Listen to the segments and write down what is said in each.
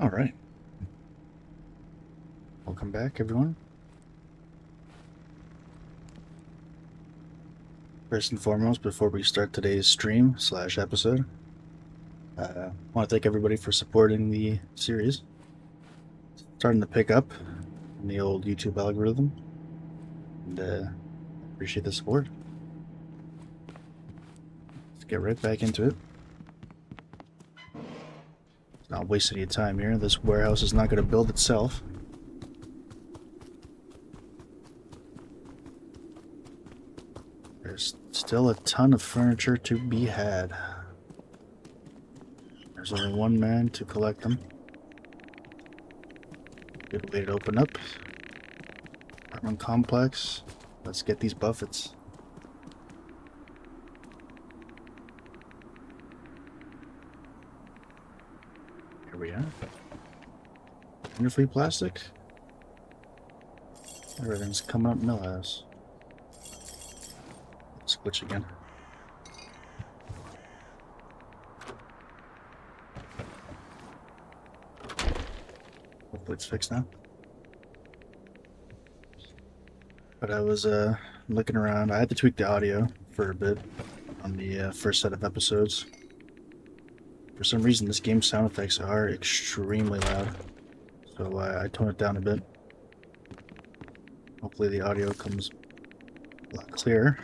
All right. Welcome back, everyone. First and foremost, before we start today's stream / episode, I want to thank everybody for supporting the series. Starting to pick up in the old YouTube algorithm, and appreciate the support. Let's get right back into it. Let's not waste any time here. This warehouse is not going to build itself. There's still a ton of furniture to be had. There's only one man to collect them. Good way to open up. Apartment complex. Let's get these buffets. Here we are. Wonderfully plastic. Everything's coming up Millhouse. Switch again. Hopefully it's fixed now. But I was looking around. I had to tweak the audio for a bit on the first set of episodes. For some reason, this game's sound effects are extremely loud, so I toned it down a bit. Hopefully the audio comes a lot clearer.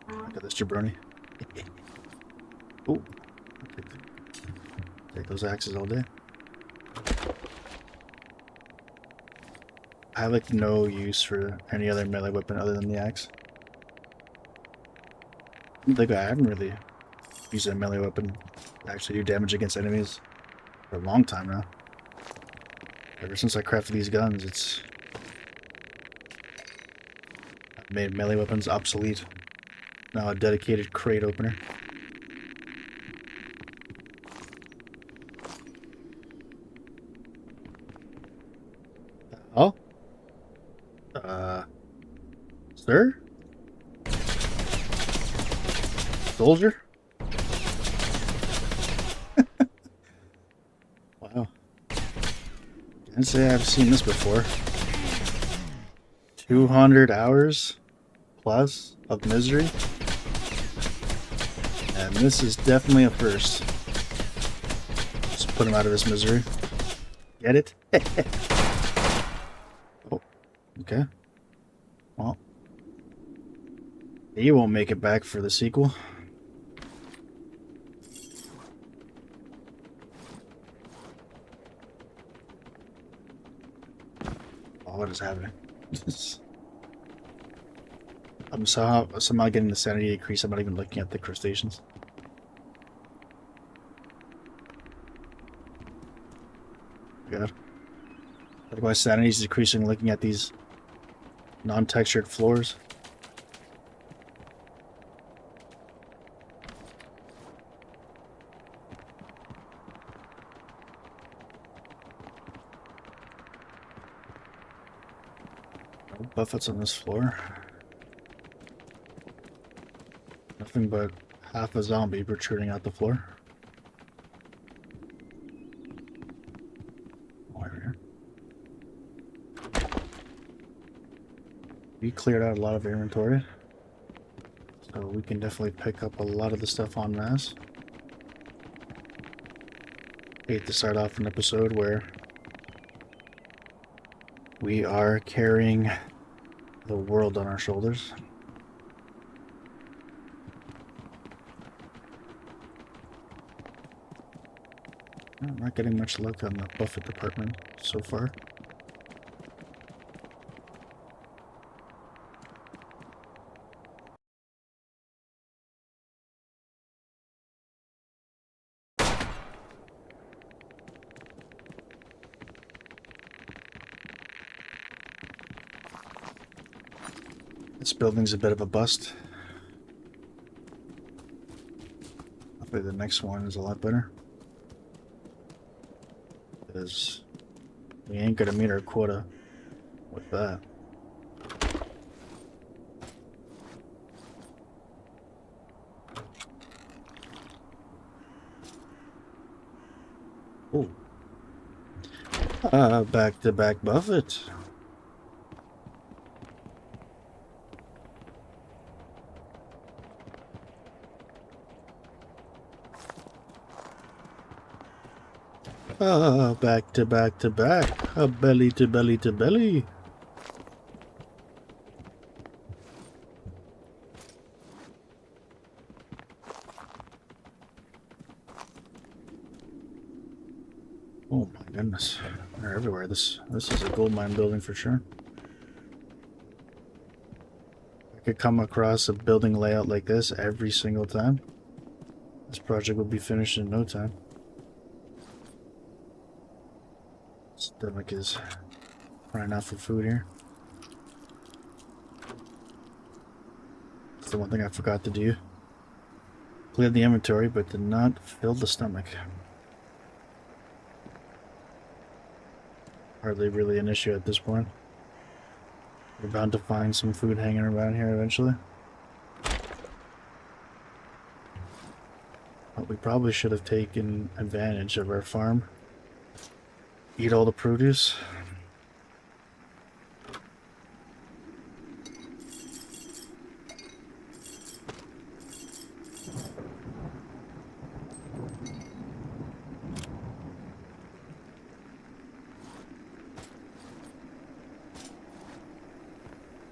Look at this jabroni. Oh, take those axes all day. I have like no use for any other melee weapon other than the axe. I haven't really used a melee weapon to actually do damage against enemies for a long time now. Ever since I crafted these guns, I've made melee weapons obsolete. Now a dedicated crate opener. Oh? Sir? Soldier? Wow. Can't say I've seen this before. 200 hours plus of misery. And this is definitely a first. Just put him out of his misery. Get it? Oh, okay. Well, he won't make it back for the sequel. Oh, what is happening? I'm somehow getting the sanity decrease. I'm not even looking at the crustaceans. God. Like my sanity is decreasing looking at these non-textured floors. No buffets on this floor. Nothing but half a zombie protruding out the floor. We cleared out a lot of inventory, so we can definitely pick up a lot of the stuff en masse. Hate to start off an episode where we are carrying the world on our shoulders. I'm not getting much luck on the buffet department so far. This building's a bit of a bust. Hopefully the next one is a lot better. Because we ain't gonna meet our quota with that. Oh. Back-to-back Buffett. Back to back to back. Belly to belly to belly. Oh my goodness. They're everywhere. This is a gold mine building for sure. I could come across a building layout like this every single time. This project will be finished in no time. Stomach is crying out for food here. That's the one thing I forgot to do. Cleared the inventory, but did not fill the stomach. Hardly really an issue at this point. We're bound to find some food hanging around here eventually. But we probably should have taken advantage of our farm. Eat all the produce.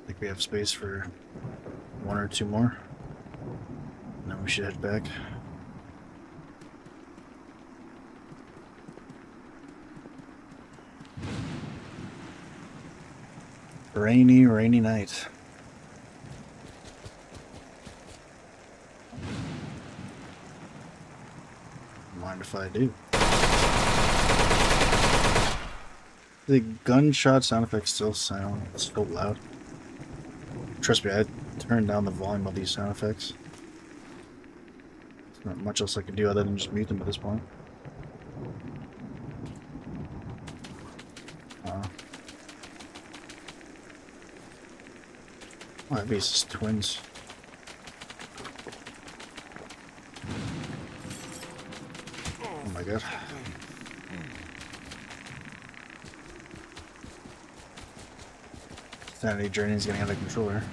I think we have space for one or two more. And then we should head back. Rainy, rainy night. Mind if I do? The gunshot sound effects still sound so loud. Trust me, I turned down the volume of these sound effects. There's not much else I can do other than just mute them at this point. Oh, I these is twins. Oh my god. Sanity drain is getting out of control here.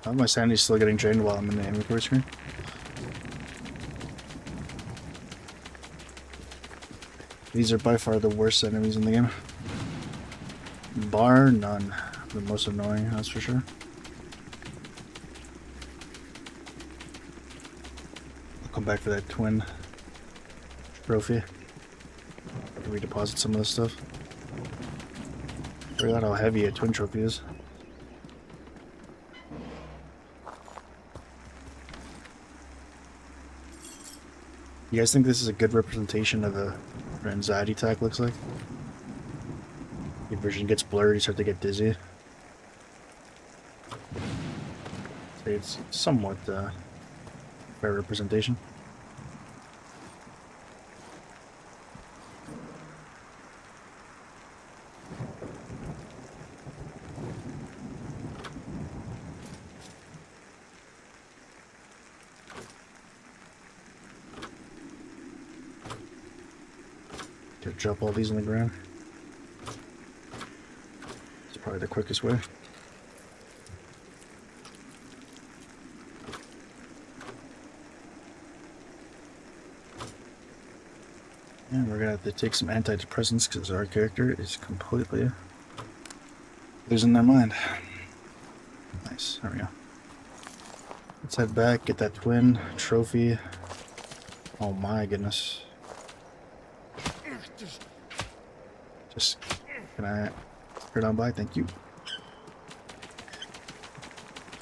Oh, my sanity's still getting drained while I'm in the inventory screen. These are by far the worst enemies in the game. Bar none. The most annoying, that's for sure. I'll come back for that twin trophy. After we deposit some of this stuff. I forgot how heavy a twin trophy is. You guys think this is a good representation of a anxiety attack looks like? Your vision gets blurred, you start to get dizzy. So it's somewhat fair representation. To drop all these on the ground. It's probably the quickest way. And we're gonna have to take some antidepressants because our character is completely losing their mind. Nice, there we go. Let's head back, get that twin trophy. Oh my goodness. Just, can I turn on by? Thank you. You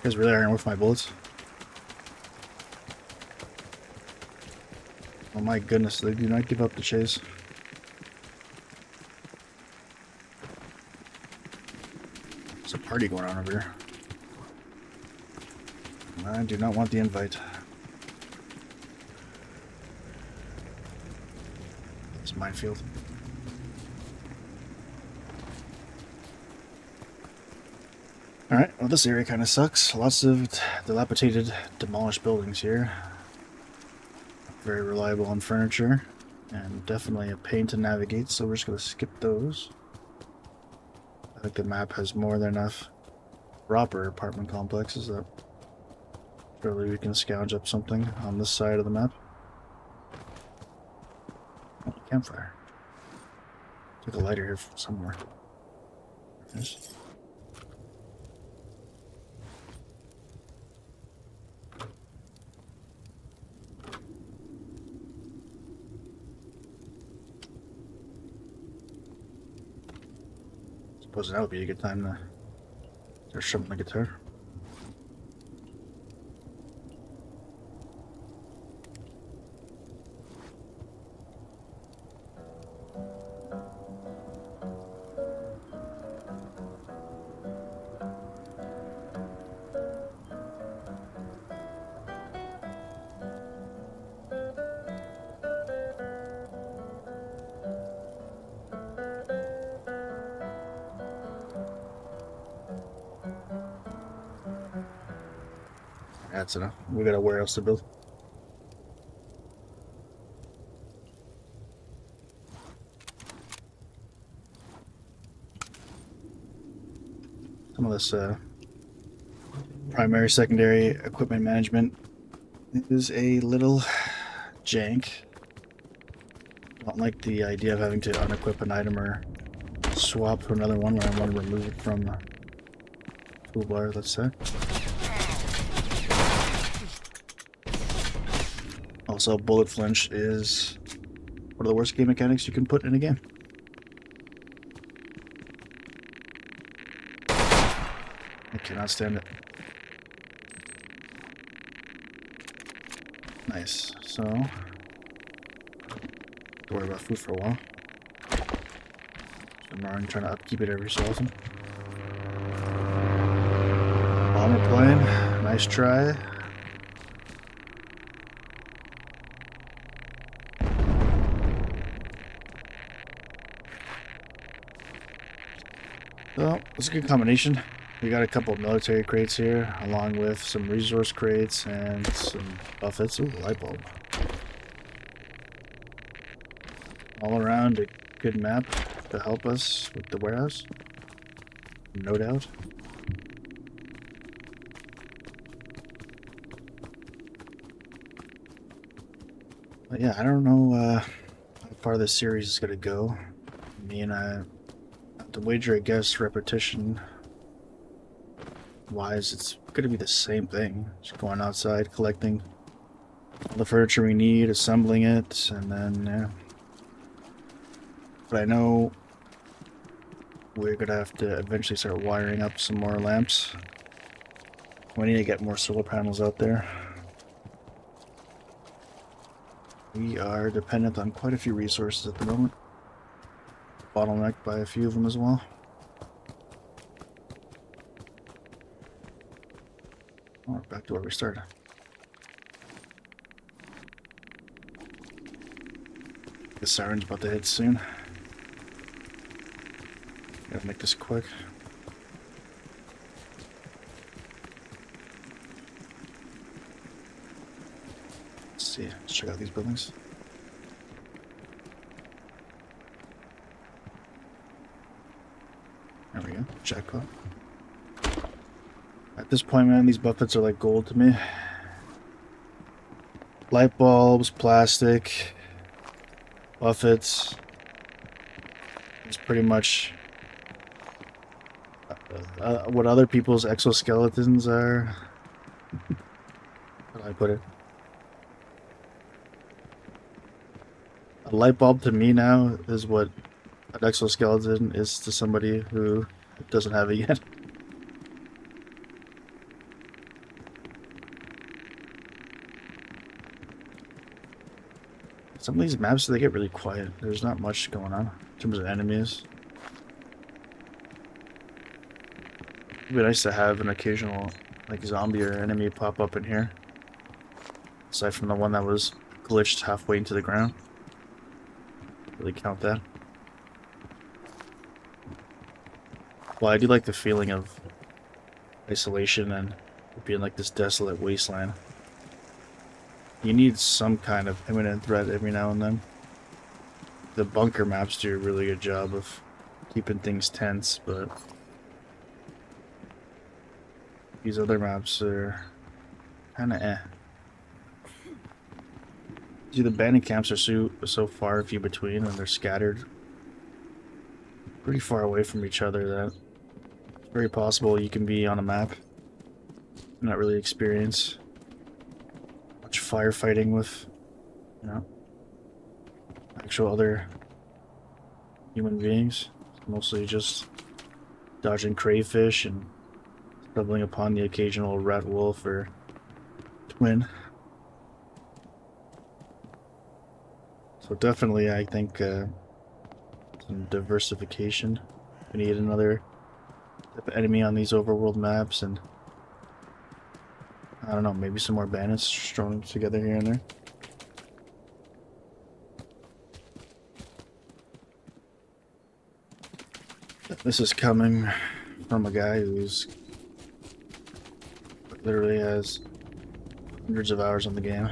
guys really aren't with my bullets. Oh my goodness, they do not give up the chase. There's a party going on over here. I do not want the invite. It's a minefield. Alright, well this area kind of sucks. Lots of dilapidated, demolished buildings here. Very reliable on furniture. And definitely a pain to navigate, so we're just going to skip those. I think the map has more than enough proper apartment complexes that surely we can scrounge up something on this side of the map. Oh, campfire. Take a lighter here from somewhere. Yes. Suppose that would be a good time to start strumming the guitar. That's enough. We got a warehouse to build. Some of this primary, secondary equipment management is a little jank. Don't like the idea of having to unequip an item or swap to another one when I want to remove it from the toolbar, let's say. Also, bullet flinch is one of the worst game mechanics you can put in a game. I cannot stand it. Nice. So, don't worry about food for a while. I'm trying to upkeep it every so often. Bomber plane. Nice try. So, it's a good combination. We got a couple of military crates here, along with some resource crates and some buffets. Ooh, light bulb. All around a good map to help us with the warehouse. No doubt. But yeah, I don't know how far this series is going to go. I mean, I have to wager, I guess, repetition wise, it's going to be the same thing. Just going outside, collecting all the furniture we need, assembling it, and then, yeah. But I know we're going to have to eventually start wiring up some more lamps. We need to get more solar panels out there. We are dependent on quite a few resources at the moment. Bottlenecked by a few of them as well. Oh, back to where we started. The siren's about to hit soon. Gotta make this quick. Let's see. Let's check out these buildings. There we go. Jackpot. At this point, man, these buffets are like gold to me. Light bulbs, plastic, buffets. It's pretty much what other people's exoskeletons are. How do I put it? A light bulb to me now is what an exoskeleton is to somebody who doesn't have it yet. Some of these maps, they get really quiet. There's not much going on in terms of enemies. It'd be nice to have an occasional like zombie or enemy pop up in here. Aside from the one that was glitched halfway into the ground. Really count that. Well, I do like the feeling of isolation and being like this desolate wasteland. You need some kind of imminent threat every now and then. The bunker maps do a really good job of keeping things tense, but these other maps are kind of eh. See, the bandit camps are so far few between, and they're scattered pretty far away from each other that it's very possible you can be on a map and not really experience much firefighting with, you know, actual other human beings. It's mostly just dodging crayfish and stumbling upon the occasional rat wolf or twin. So definitely, I think some diversification. We need another type of enemy on these overworld maps, and I don't know, maybe some more bandits thrown together here and there. This is coming from a guy who's literally has hundreds of hours on the game.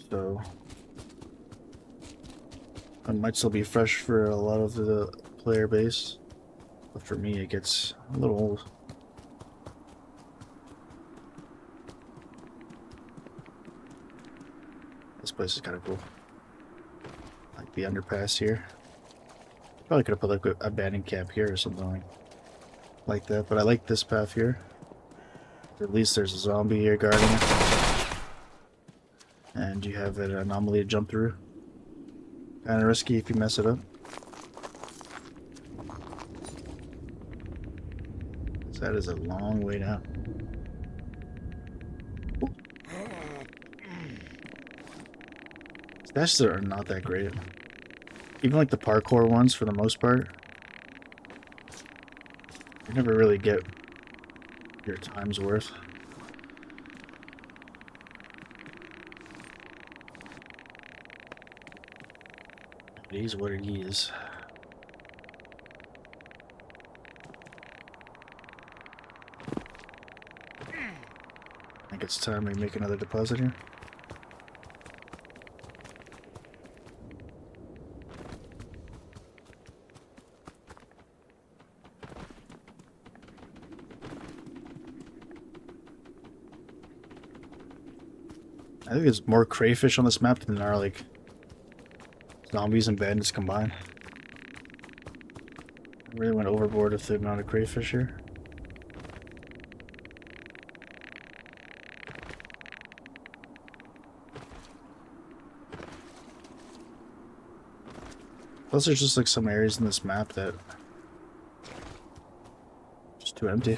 So it might still be fresh for a lot of the player base, but for me it gets a little old. This place is kind of cool. Like the underpass here. Probably could have put like a abandoned camp here or something like that, but I like this path here. At least there's a zombie here guarding it. And you have an anomaly to jump through. Kind of risky if you mess it up. So that is a long way down. Stashes are not that great. Even like the parkour ones, for the most part, you never really get your time's worth. It is what it is. I think it's time we make another deposit here. I think there's more crayfish on this map than there are like zombies and bandits combined. I really went overboard with the amount of crayfish here. Plus there's just like some areas in this map that are just too empty.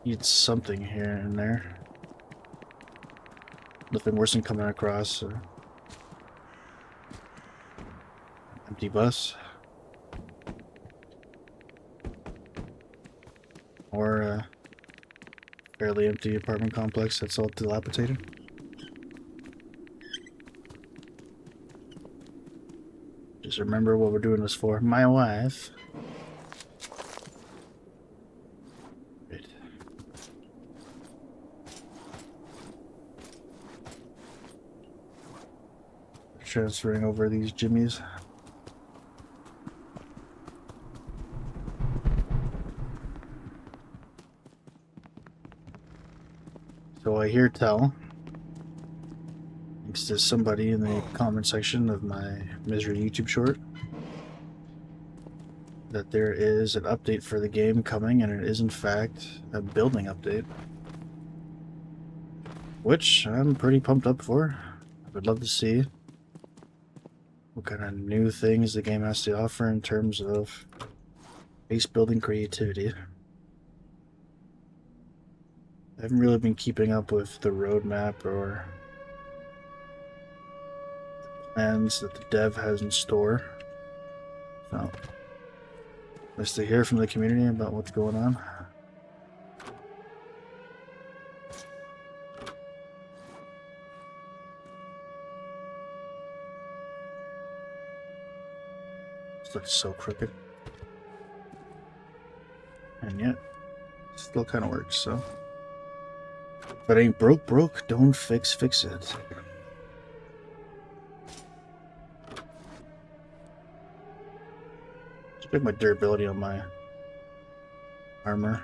Need something here and there. Nothing worse than coming across an empty bus. Or a fairly empty apartment complex that's all dilapidated. Just remember what we're doing this for. My wife. Great. Transferring over these jimmies. So I hear tell, thanks to somebody in the comment section of my Misery YouTube short, that there is an update for the game coming, and it is in fact a building update, which I'm pretty pumped up for. I would love to see what kind of new things the game has to offer in terms of base building creativity. I haven't really been keeping up with the roadmap or the plans that the dev has in store. So, nice to hear from the community about what's going on. This looks so crooked. And yet, still kind of works, so. If it ain't broke, don't fix it. Check my durability on my armor.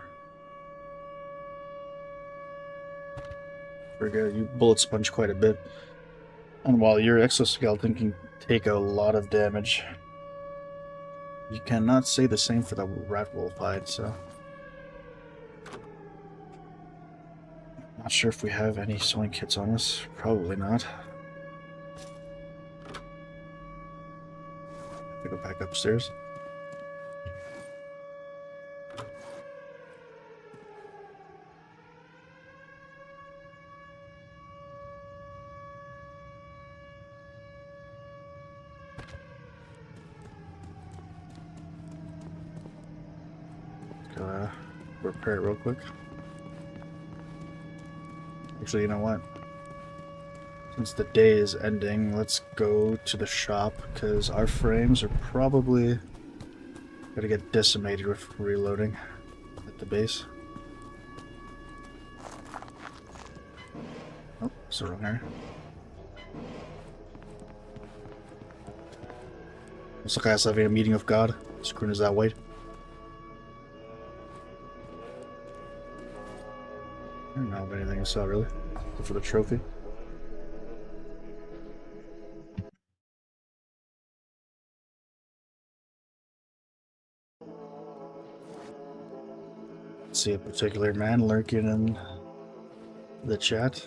Pretty good. You bullet sponge quite a bit. And while your exoskeleton can take a lot of damage, you cannot say the same for the rat wolf hide, so. Not sure if we have any sewing kits on us. Probably not. Have to go back upstairs. Repair it real quick. Actually, you know what? Since the day is ending, let's go to the shop, because our frames are probably gonna get decimated with reloading at the base. Oh, it's the wrong area. Looks like I was having a meeting with God. Screwing is that white. I don't know of anything I saw really, except for the trophy. See a particular man lurking in the chat.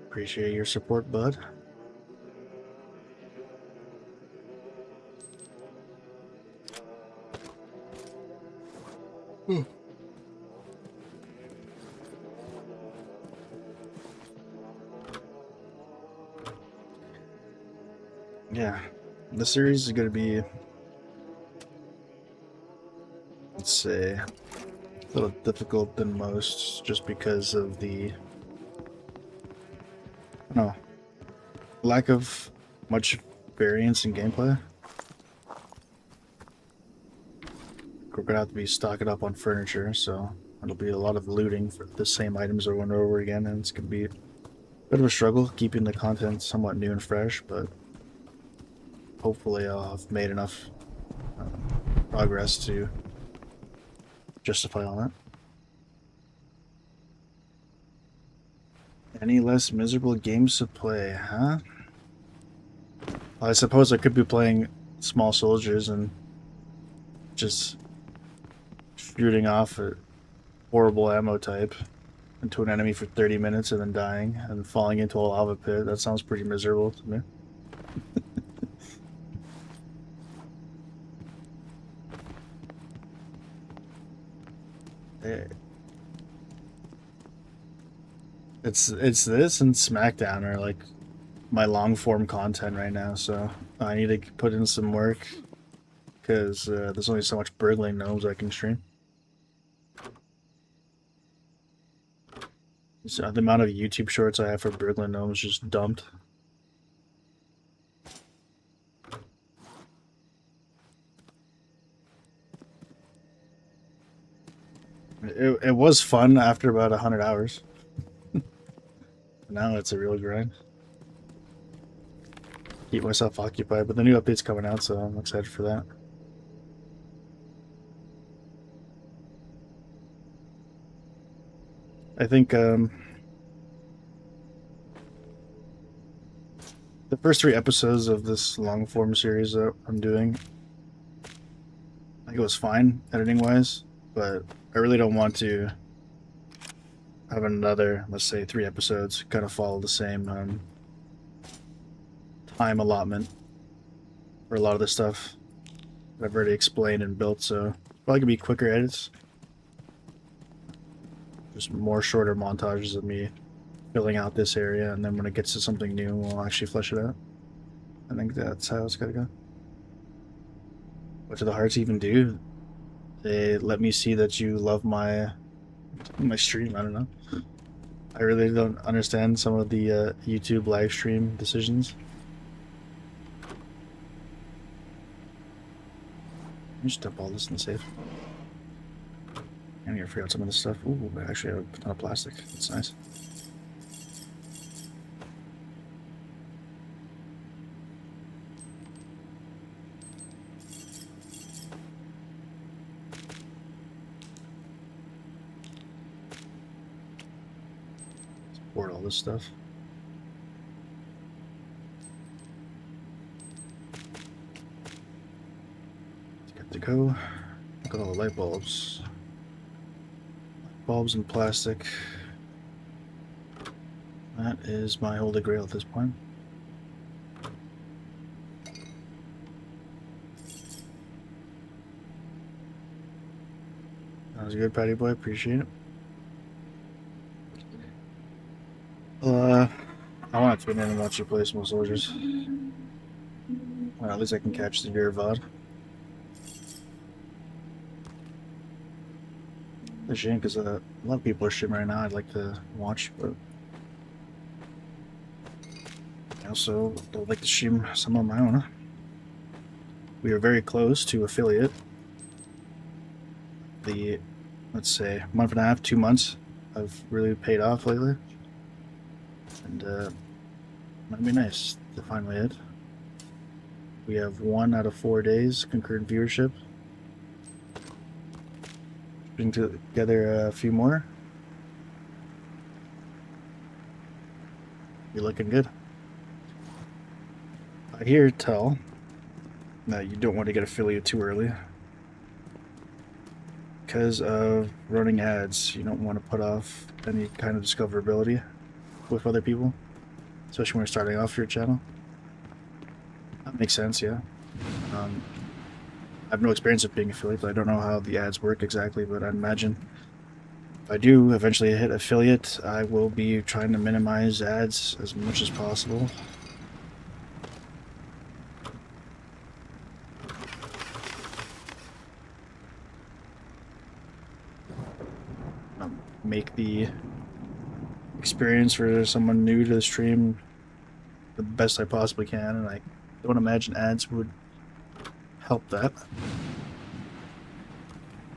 Appreciate your support, bud. Yeah, the series is going to be, let's say, a little difficult than most, just because of the, lack of much variance in gameplay. We're going to have to be stocking up on furniture, so it'll be a lot of looting for the same items over and over again, and it's going to be a bit of a struggle keeping the content somewhat new and fresh, but hopefully I'll have made enough progress to justify all that. Any less miserable games to play, huh? Well, I suppose I could be playing Small Soldiers and just shooting off a horrible ammo type into an enemy for 30 minutes and then dying and falling into a lava pit. That sounds pretty miserable to me. It's this and SmackDown are like my long form content right now, so I need to put in some work because there's only so much burgling gnomes I can stream. So the amount of YouTube shorts I have for burgling gnomes just dumped. It was fun after about 100 hours. Now it's a real grind. Keep myself occupied, but the new update's coming out, so I'm excited for that. I think the first 3 episodes of this long form series that I'm doing, I think it was fine editing wise, but I really don't want to have another, let's say, 3 episodes kind of follow the same time allotment for a lot of the stuff that I've already explained and built, so probably gonna be quicker edits. Just more shorter montages of me filling out this area, and then when it gets to something new, we'll actually flesh it out. I think that's how it's gotta go. What do the hearts even do? They let me see that you love my stream. I don't know. I really don't understand some of the YouTube live stream decisions. me just dump all this in the safe. I'm gonna figure out some of this stuff. Ooh, I actually have a ton of plastic. That's nice. Support all this stuff. Good to go. Look at all the light bulbs. Bulbs and plastic. That is my holy grail at this point. That was good, Patty Boy. Appreciate it. I want to tune in and watch you play some more soldiers. Well, at least I can catch the your VOD. It's a shame because a lot of people are streaming right now. I'd like to watch, but I also don't like to stream some on my own. We are very close to affiliate. The, let's say, month and a half, 2 months have really paid off lately. And might be nice to finally hit. We have 1 out of 4 days concurrent viewership. Putting together a few more. You're looking good. I hear tell that you don't want to get affiliate too early because of running ads. You don't want to put off any kind of discoverability with other people, especially when you're starting off your channel. That makes sense, yeah. I have no experience of being affiliate. I don't know how the ads work exactly, but I imagine if I do eventually hit affiliate, I will be trying to minimize ads as much as possible. Make the experience for someone new to the stream the best I possibly can, and I don't imagine ads would help that.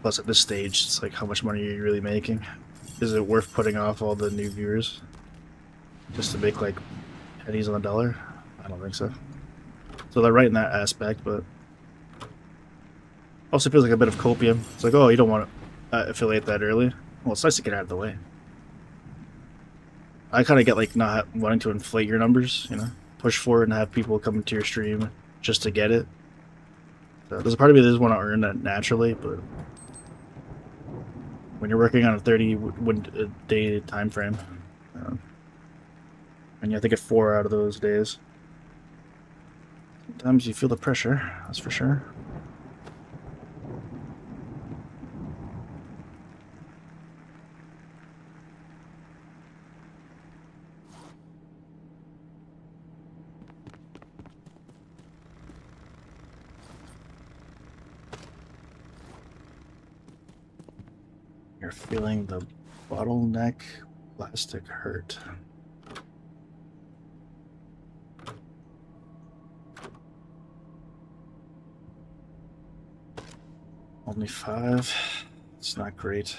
Plus, at this stage, it's like, how much money are you really making? Is it worth putting off all the new viewers just to make like pennies on the dollar? I don't think so. So they're right in that aspect, but also feels like a bit of copium. It's like, oh, you don't want to affiliate that early. Well, it's nice to get out of the way. I kind of get like not wanting to inflate your numbers, you know, push forward and have people come into your stream just to get it. So there's a part of me that doesn't want to earn that naturally, but when you're working on a 30-day time frame, and you have to get 4 out of those days, sometimes you feel the pressure. That's for sure. You're feeling the bottleneck plastic hurt. Only 5. It's not great.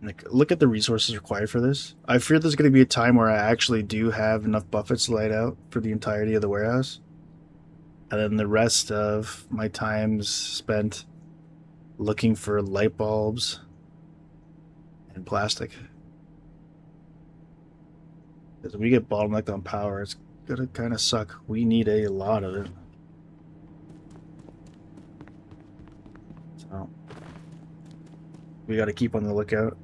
Like, look at the resources required for this. I fear there's going to be a time where I actually do have enough buffets laid out for the entirety of the warehouse. And then the rest of my time's spent looking for light bulbs and plastic. Because if we get bottlenecked on power, it's gonna kind of suck. We need a lot of it. So we got to keep on the lookout.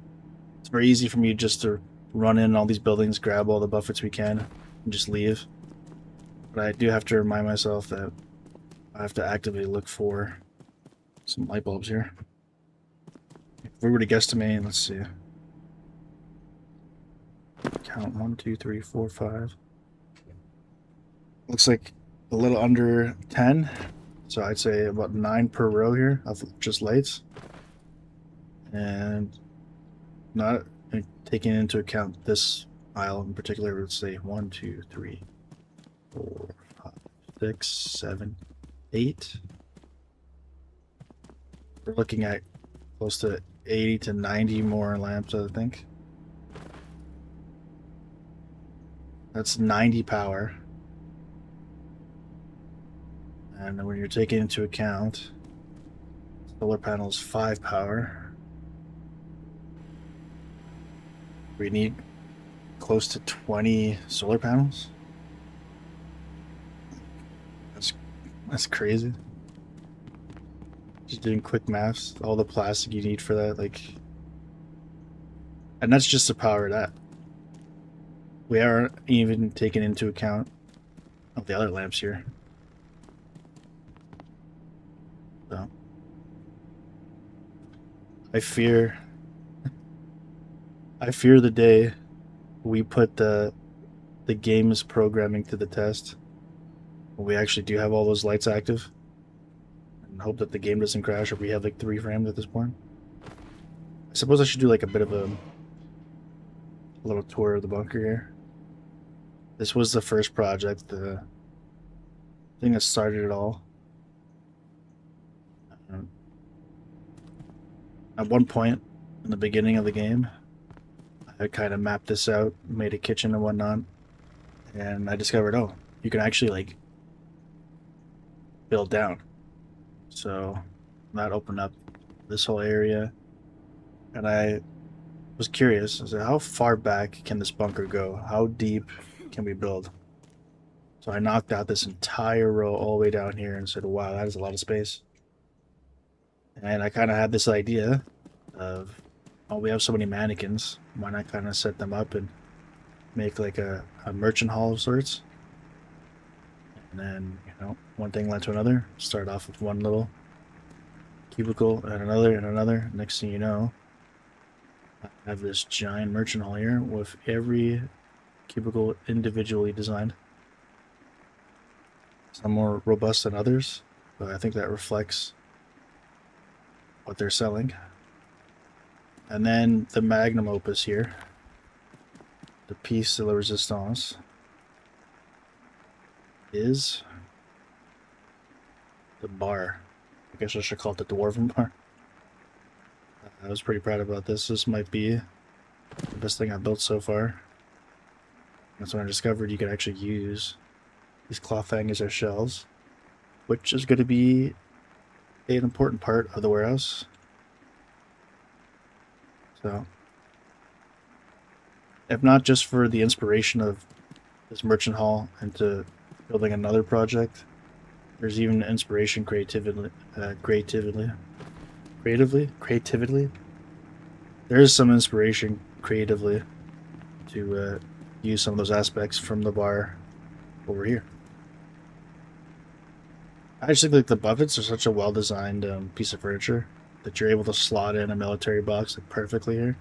It's very easy for me just to run in all these buildings, grab all the buffets we can, and just leave. But I do have to remind myself that I have to actively look for some light bulbs here. If we were to guesstimate, let's see. Count 1, 2, 3, 4, 5. Looks like a little under 10. So I'd say about 9 per row here of just lights. And not taking into account this aisle in particular, let's say 1, 2, 3, 4, 5, 6, 7, 8. We're looking at close to 80 to 90 more lamps, I think. That's 90 power. And when you're taking into account solar panels 5 power, we need close to 20 solar panels. That's crazy. Just doing quick maths, all the plastic you need for that, like, and that's just to power that. We aren't even taking into account of the other lamps here. So I fear the day we put the game's programming to the test when we actually do have all those lights active, and hope that the game doesn't crash, or we have like 3 frames at this point. I suppose I should do like a bit of a little tour of the bunker here. This was the first project, the thing that started it all. At one point in the beginning of the game, I kind of mapped this out, made a kitchen and whatnot, and I discovered, oh, you can actually like build down. So that opened up this whole area, and I was curious. I said, how far back can this bunker go? How deep can we build? So I knocked out this entire row all the way down here and said, wow, that is a lot of space. And I kind of had this idea of, oh, we have so many mannequins, why not kind of set them up and make like a merchant hall of sorts? And then, you know, one thing led to another. Start off with one little cubicle and another and another. Next thing you know, I have this giant merchant hall here with every cubicle individually designed. Some more robust than others, but I think that reflects what they're selling. And then the magnum opus here, the piece de la resistance, is the bar. I guess I should call it the dwarven bar. I was pretty proud about this. This might be the best thing I've built so far. That's when I discovered you could actually use these cloth hangers as shelves, which is going to be an important part of the warehouse. So, if not just for the inspiration of this merchant hall into building another project, there's even inspiration creatively. There is some inspiration creatively to use some of those aspects from the bar over here. I just think like the buffets are such a well-designed piece of furniture that you're able to slot in a military box like perfectly here.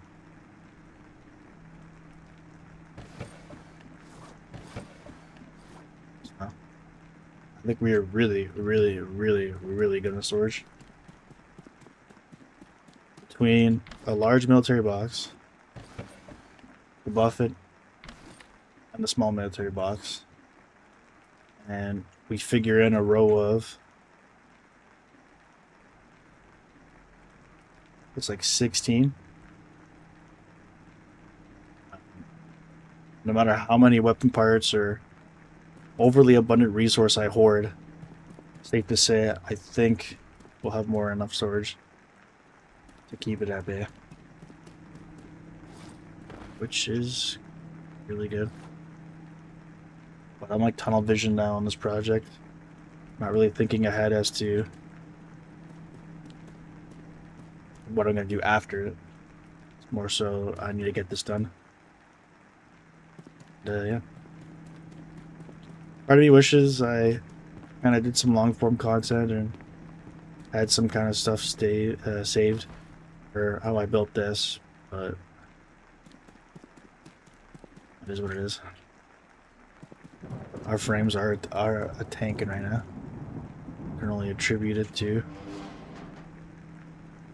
So, I think we are really good in storage. Between a large military box, the buffet, and the small military box, and we figure in a row of, it's like 16. No matter how many weapon parts or overly abundant resource I hoard, safe to say I think we'll have more enough storage to keep it at bay, which is really good. But I'm like tunnel vision now on this project. Not really thinking ahead as to what I'm going to do after it. It's more so I need to get this done. Yeah. Part of me wishes I kind of did some long form content and had some kind of stuff saved for how I built this, but it is what it is. Our frames are a tanking right now. I can only attribute it to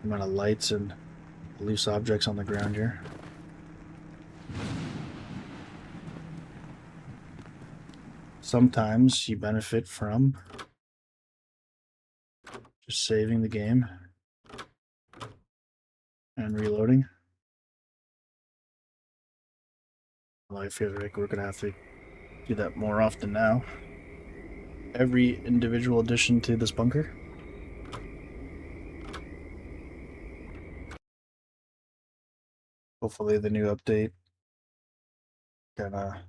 the amount of lights and loose objects on the ground here. sometimes you benefit from just saving the game and reloading. Well, I feel like we're gonna have to do that more often now. Every individual addition to this bunker. Hopefully the new update kinda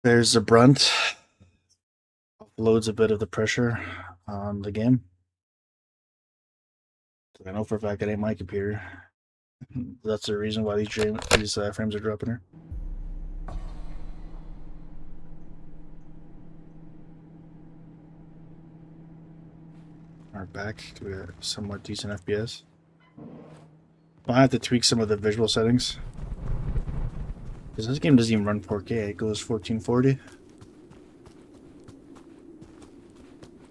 bears the brunt, loads a bit of the pressure on the game. I know for a fact it ain't my computer. That's the reason why these frames are dropping here. Are back to a somewhat decent FPS. I have to tweak some of the visual settings because this game doesn't even run 4K. It goes 1440.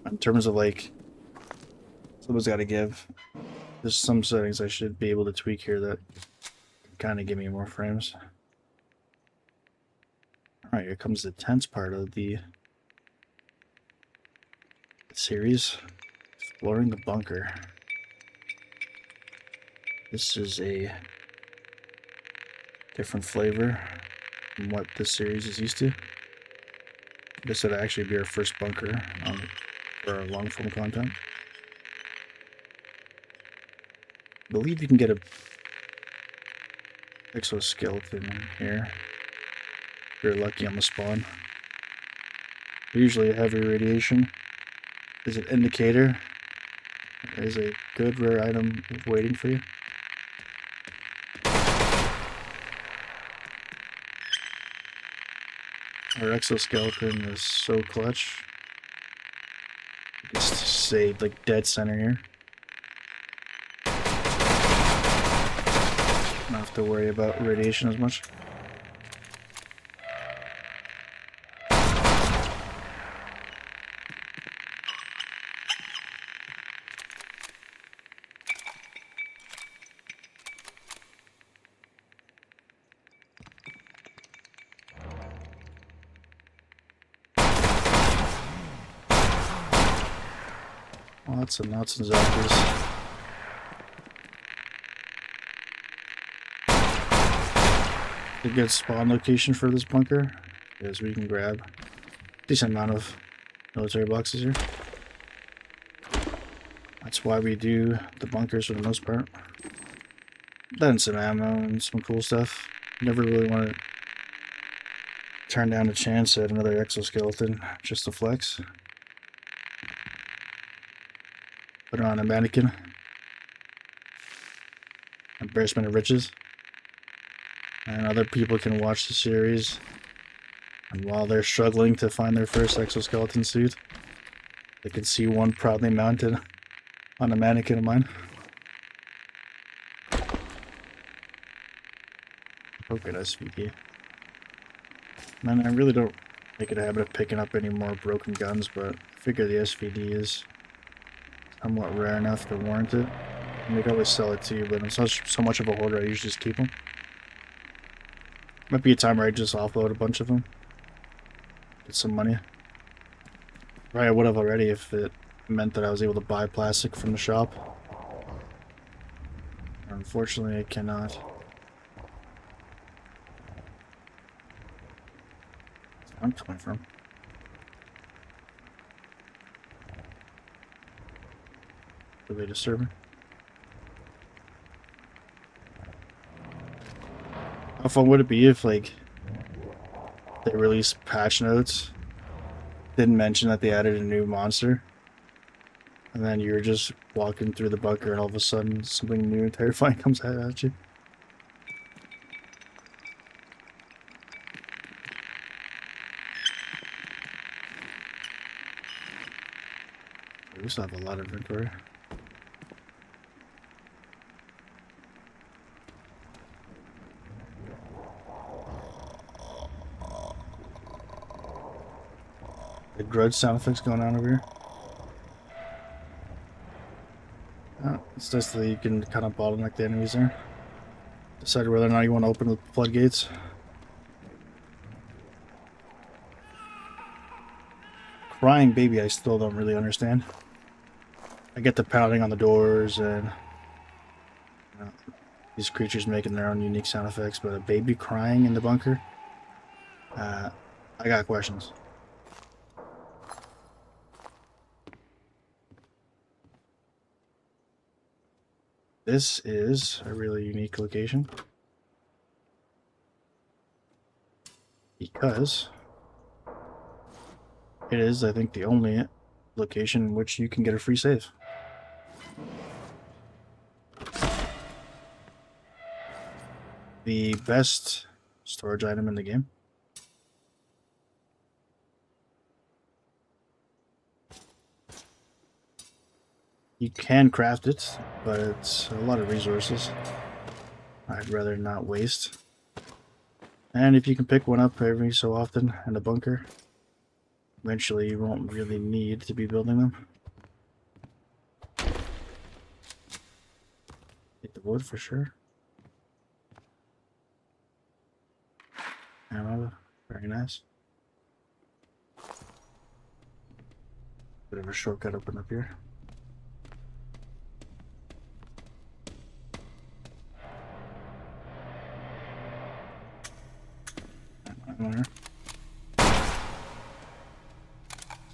In terms of like, someone's got to give. There's some settings I should be able to tweak here that kind of give me more frames. All right, here comes the tense part of the series. Exploring the bunker. This is a different flavor from what this series is used to. This would actually be our first bunker for our long form content. I believe you can get a exoskeleton in here. If you're lucky on the spawn. Usually heavy radiation is an indicator. There's a good rare item waiting for you. Our exoskeleton is so clutch. Just stay like dead center here. Not have to worry about radiation as much. Lots and lots of zombies. A good spawn location for this bunker is we can grab a decent amount of military boxes here. That's why we do the bunkers for the most part. Then some ammo and some cool stuff. Never really want to turn down a chance at another exoskeleton just to flex. Put on a mannequin. Embarrassment of riches. And other people can watch the series. And while they're struggling to find their first exoskeleton suit, they can see one proudly mounted on a mannequin of mine. Oh, good SVD. Man, I really don't make it a habit of picking up any more broken guns, but I figure the SVD is somewhat rare enough to warrant it. And they could always sell it to you, but I'm so much of a hoarder, I usually just keep them. Might be a time where I just offload a bunch of them. Get some money. Right, I would have already if it meant that I was able to buy plastic from the shop. Unfortunately, I cannot. Where's I'm coming from? Are they disturbing? How fun would it be if, like, they released patch notes, didn't mention that they added a new monster, and then you're just walking through the bunker and all of a sudden something new and terrifying comes at you? We used to have a lot of inventory. The grudge sound effects going on over here. Oh, it's just that you can kind of bottleneck the enemies there. Decide whether or not you want to open the floodgates. crying baby I still don't really understand. I get the pounding on the doors and you know, these creatures making their own unique sound effects, but a baby crying in the bunker? I got questions. This is a really unique location because it is, I think, the only location in which you can get a free save. The best storage item in the game. You can craft it, but it's a lot of resources I'd rather not waste. And if you can pick one up every so often in a bunker, eventually you won't really need to be building them. Get the wood for sure. Ammo, very nice. Bit of a shortcut open up here.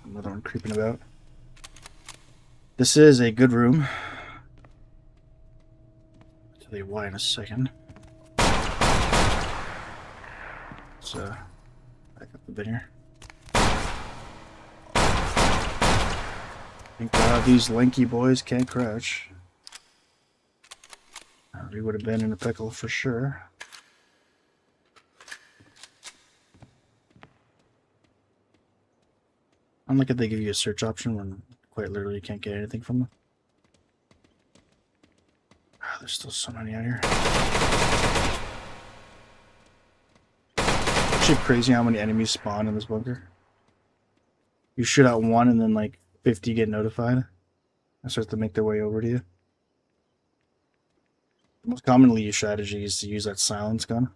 Another one creeping about. This is a good room. I'll tell you why in a second. Let's back up a bit here. Thank God these lanky boys can't crouch. We would have been in a pickle for sure. I like if they give you a search option when quite literally you can't get anything from them. Oh, there's still so many out here. Actually crazy how many enemies spawn in this bunker. You shoot out one and then like 50 get notified and start to make their way over to you. The most commonly used strategy is to use that silence gun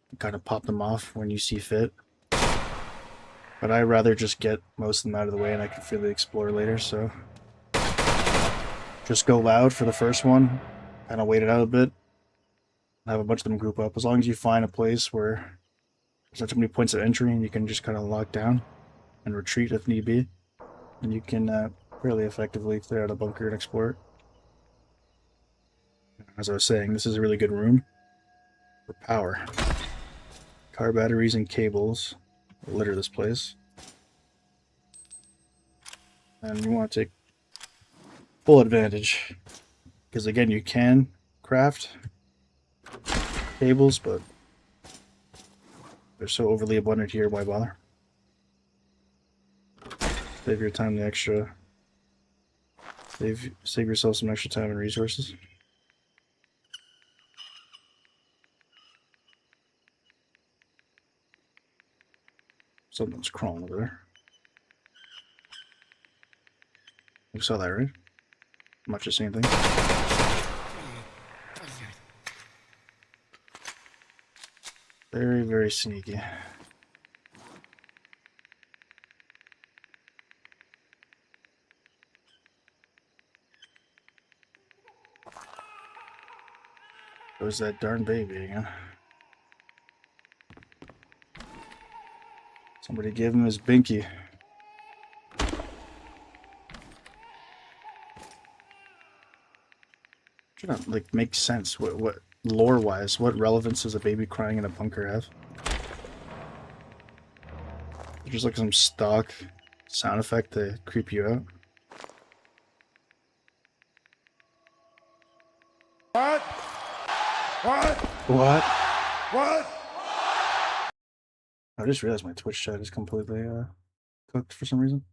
and kind of pop them off when you see fit. But I'd rather just get most of them out of the way and I can freely explore later, so just go loud for the first one, kind of wait it out a bit, have a bunch of them group up. As long as you find a place where there's not too many points of entry and you can just kind of lock down and retreat if need be, and you can fairly effectively clear out a bunker and explore it. As I was saying, this is a really good room for power. Car batteries and cables litter this place. And you want to take full advantage. Because again, you can craft cables, but they're so overly abundant here, why bother? Save your time the extra. Save yourself some extra time and resources. Something's crawling over there. You saw that, right? Much the same thing. Very, very sneaky. There's that darn baby again. Somebody gave him his binky. Should not like make sense. What lore-wise, what relevance does a baby crying in a bunker have? Just like some stock sound effect to creep you out. What? What? What? What? I just realized my Twitch chat is completely cooked for some reason.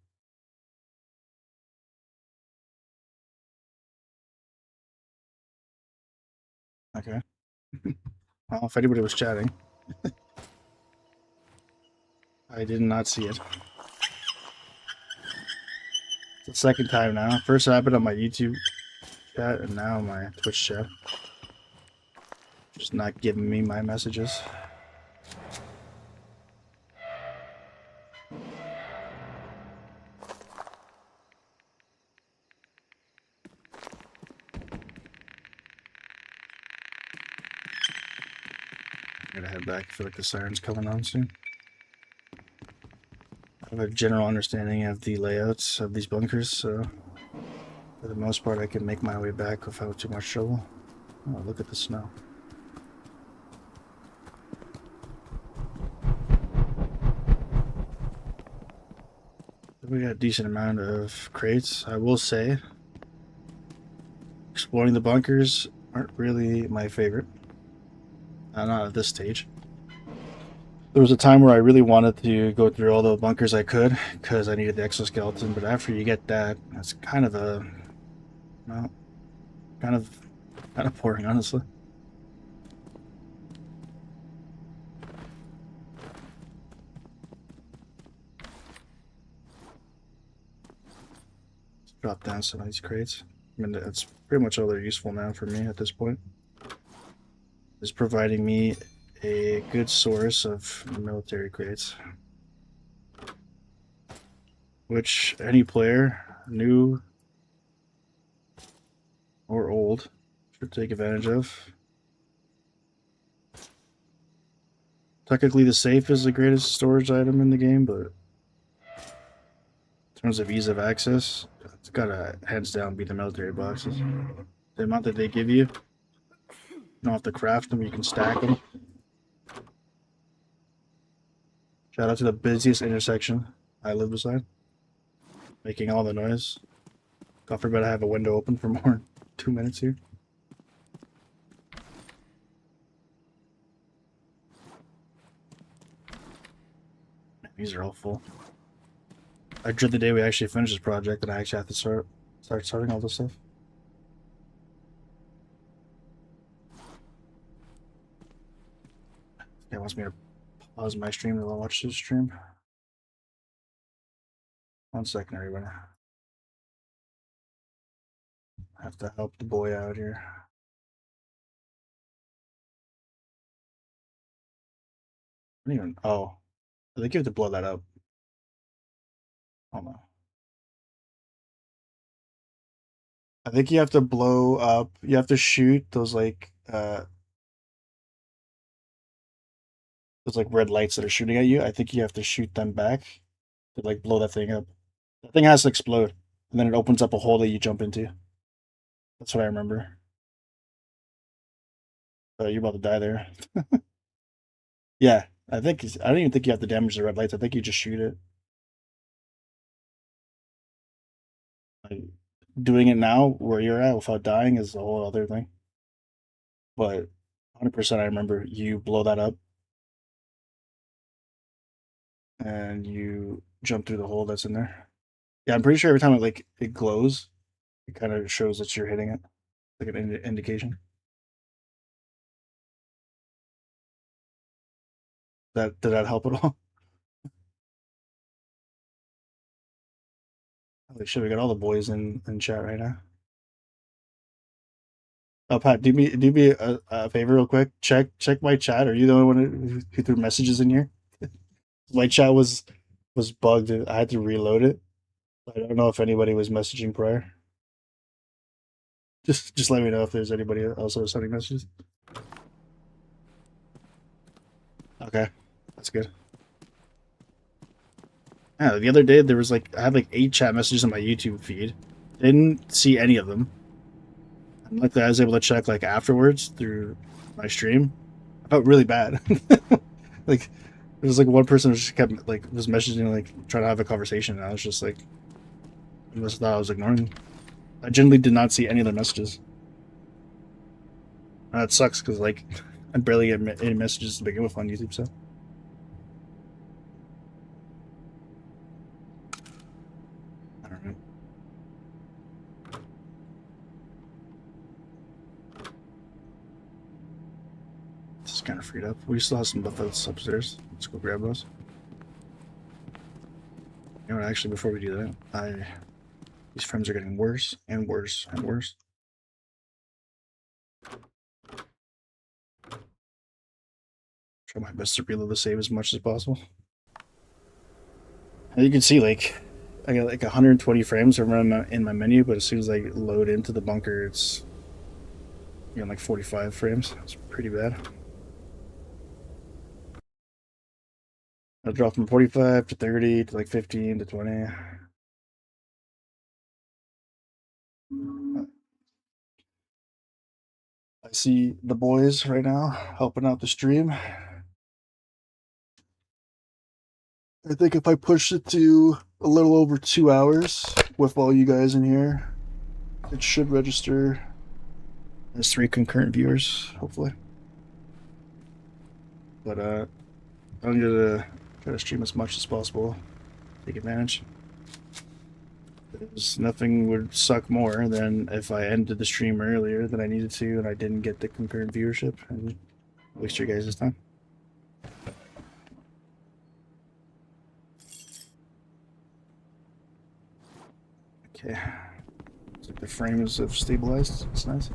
Okay. Well, if anybody was chatting, I did not see it. It's the second time now. First it happened on my YouTube chat, and now my Twitch chat. Just not giving me my messages. I gotta head back. I feel like the siren's coming on soon. I have a general understanding of the layouts of these bunkers, so for the most part I can make my way back without too much trouble. Oh, look at the snow. We got a decent amount of crates. I will say, exploring the bunkers aren't really my favorite. Not at this stage. There was a time where I really wanted to go through all the bunkers I could because I needed the exoskeleton, but after you get that, it's kind of a, well, kind of boring, honestly. Let's drop down some of these crates. I mean, that's pretty much all they're useful now for me at this point. Is providing me a good source of military crates, which any player, new or old, should take advantage of. Technically, the safe is the greatest storage item in the game, but in terms of ease of access, it's gotta hands down be the military boxes. The amount that they give you, you don't have to craft them, you can stack them. Shout out to the busiest intersection I live beside, making all the noise. God forbid I have a window open for more than 2 minutes here. These are all full. I dread the day we actually finish this project and I actually have to start sorting all this stuff. Guy wants me to pause my stream to watch this stream. 1 second, everybody. I have to help the boy out here. I don't even. Oh, I think you have to blow that up. Hold on. I think you have to blow up. You have to shoot those like red lights that are shooting at you. I think you have to shoot them back to like blow that thing up. That thing has to explode, and then it opens up a hole that you jump into. That's what I remember. You're about to die there. Yeah, I don't even think you have to damage the red lights. I think you just shoot it. Like, doing it now where you're at without dying is a whole other thing. But 100% I remember you blow that up and you jump through the hole that's in there. Yeah, I'm pretty sure every time it glows, it kind of shows that you're hitting it, like an indication. Did that help at all? Holy shit, we got all the boys in chat right now. Oh, Pat, do me a favor real quick. Check my chat. Are you the only one who threw messages in here? My chat was bugged. I had to reload it. I don't know if anybody was messaging prior. Just let me know if there's anybody else that was sending messages. Okay, that's good. Yeah, the other day there was I had 8 chat messages on my YouTube feed. Didn't see any of them. And I was able to check afterwards through my stream. I felt really bad. There was one person who just kept was messaging trying to have a conversation, and I was just I must have thought I was ignoring. I genuinely did not see any of the messages. And that sucks because I barely get any messages to begin with on YouTube, so. I don't know. This is kind of freed up. We still have some buffets upstairs. Let's go grab those. You know what, actually, before we do that, these frames are getting worse and worse and worse. Try my best to reload the save as much as possible. And you can see I got 120 frames in my menu, but as soon as I load into the bunker, it's 45 frames. It's pretty bad. I dropped from 45 to 30 to like 15 to 20. I see the boys right now helping out the stream. I think if I push it to a little over 2 hours with all you guys in here, it should register as 3 concurrent viewers, hopefully. But I'm gonna try to stream as much as possible, take advantage. Because nothing would suck more than if I ended the stream earlier than I needed to and I didn't get the concurrent viewership and waste your guys' time. Okay. So the frames have stabilized. It's nice.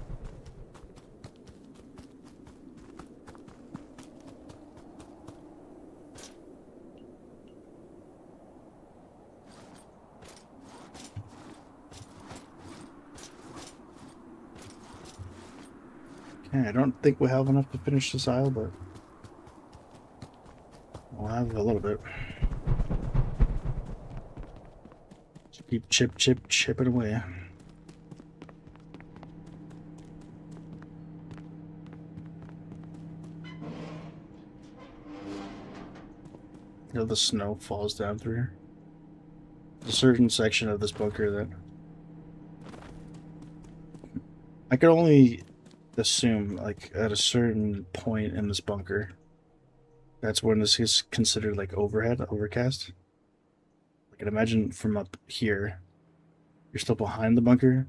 Okay, I don't think we'll have enough to finish this aisle, but we'll have a little bit. Just keep chipping away. You know, the snow falls down through here. There's a certain section of this bunker that I could only assume, like, at a certain point in this bunker, that's when this is considered like overcast. I can imagine from up here, you're still behind the bunker,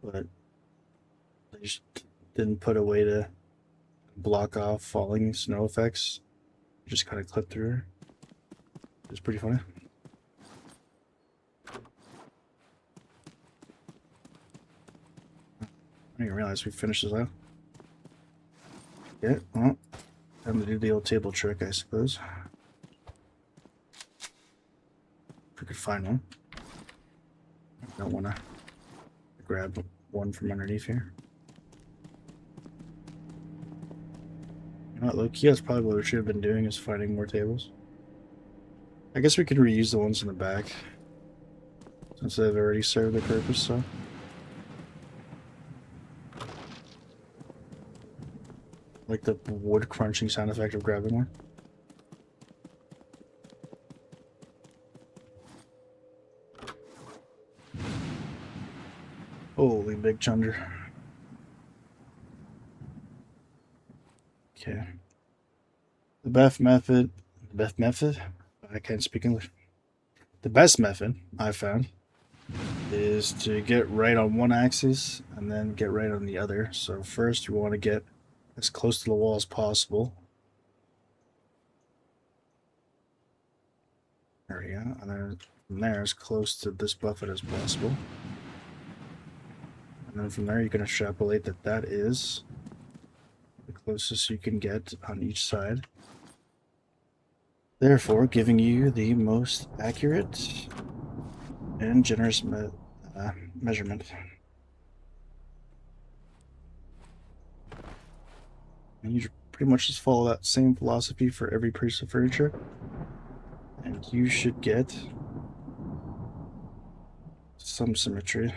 but they just didn't put a way to block off falling snow effects. You just kind of clip through. It's pretty funny. I didn't realize we finished this out. Yeah, well, time to do the old table trick, I suppose. If we could find one. I don't want to grab one from underneath here. You know what, low-key, that's probably what we should have been doing, is finding more tables. I guess we could reuse the ones in the back, since they've already served their purpose, so. Like the wood crunching sound effect of grabbing one. Holy big chunder. Okay. The best method, I can't speak English. The best method I found is to get right on one axis and then get right on the other. So first you want to get as close to the wall as possible. There we go. And then from there as close to this buffet as possible. And then from there you can extrapolate that that is the closest you can get on each side. Therefore, giving you the most accurate and generous measurement. And you pretty much just follow that same philosophy for every piece of furniture, and you should get some symmetry.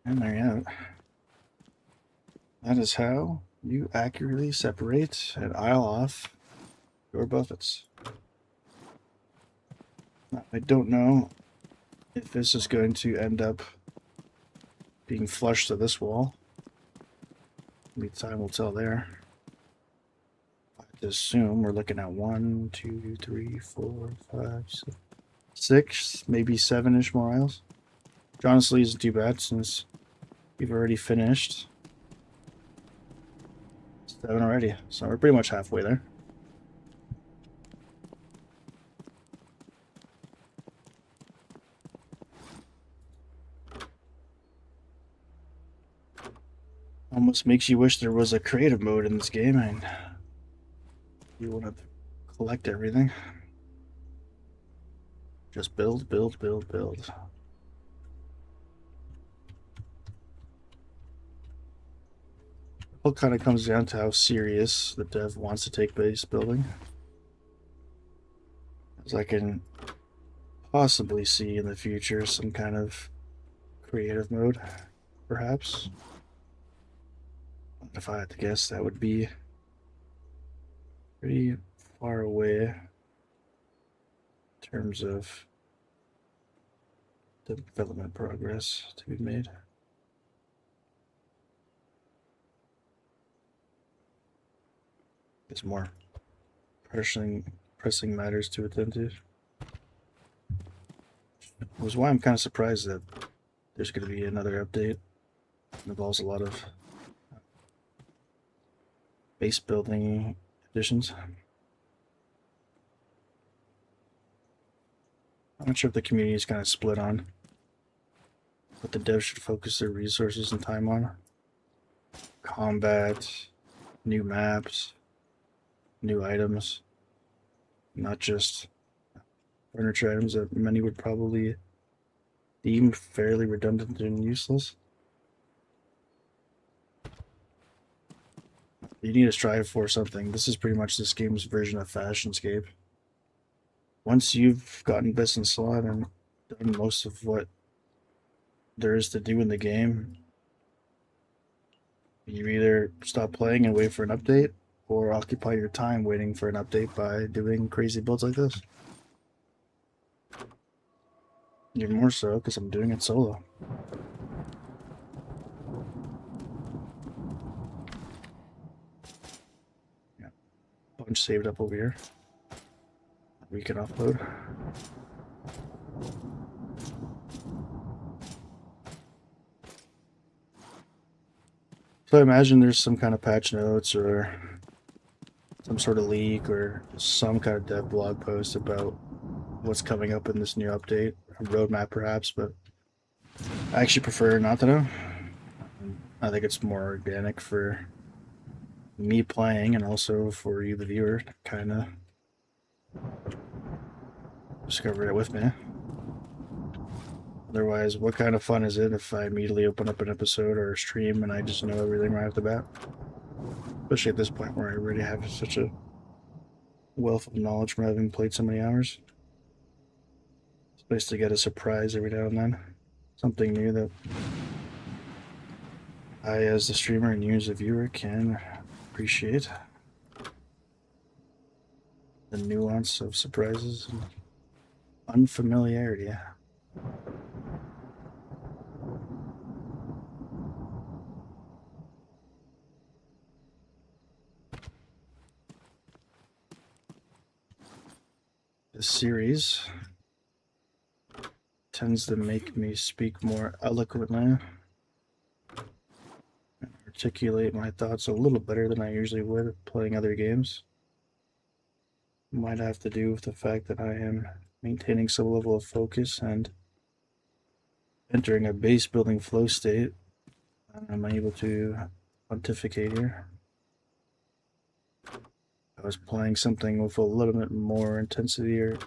And there you have it. That is how you accurately separate and aisle off your buffets. Now, I don't know if this is going to end up being flush to this wall. Maybe time will tell there. I have to assume we're looking at 1, 2, 3, 4, 5, 6, maybe 7-ish more aisles. Which honestly isn't too bad since we've already finished 7 already. So we're pretty much halfway there. Almost makes you wish there was a creative mode in this game. And You want to collect everything. Just build, build, build, build. It all kind of comes down to how serious the dev wants to take base building. As I can possibly see in the future some kind of creative mode, perhaps. If I had to guess, that would be pretty far away in terms of development progress to be made. There's more pressing matters to attend to. Which is why I'm kind of surprised that there's going to be another update. It involves a lot of base building additions. I'm not sure if the community is kind of split on what the devs should focus their resources and time on. Combat, new maps, new items, not just furniture items that many would probably deem fairly redundant and useless. You need to strive for something. This is pretty much this game's version of Fashionscape. Once you've gotten best in slot and done most of what there is to do in the game, you either stop playing and wait for an update, or occupy your time waiting for an update by doing crazy builds like this. Even more so because I'm doing it solo. Yeah, bunch saved up over here. We can upload. So I imagine there's some kind of patch notes or some sort of leak or some kind of dev blog post about what's coming up in this new update, a roadmap perhaps, but I actually prefer not to know. I think it's more organic for me playing and also for you, the viewer, to kind of discover it with me. Otherwise, what kind of fun is it if I immediately open up an episode or a stream and I just know everything right off the bat? Especially at this point where I already have such a wealth of knowledge from having played so many hours. It's nice to get a surprise every now and then. Something new that I, as the streamer and you as a viewer, can appreciate. The nuance of surprises and unfamiliarity. This series tends to make me speak more eloquently and articulate my thoughts a little better than I usually would playing other games. Might have to do with the fact that I am maintaining some level of focus and entering a base building flow state. I'm able to pontificate here. I was playing something with a little bit more intensity or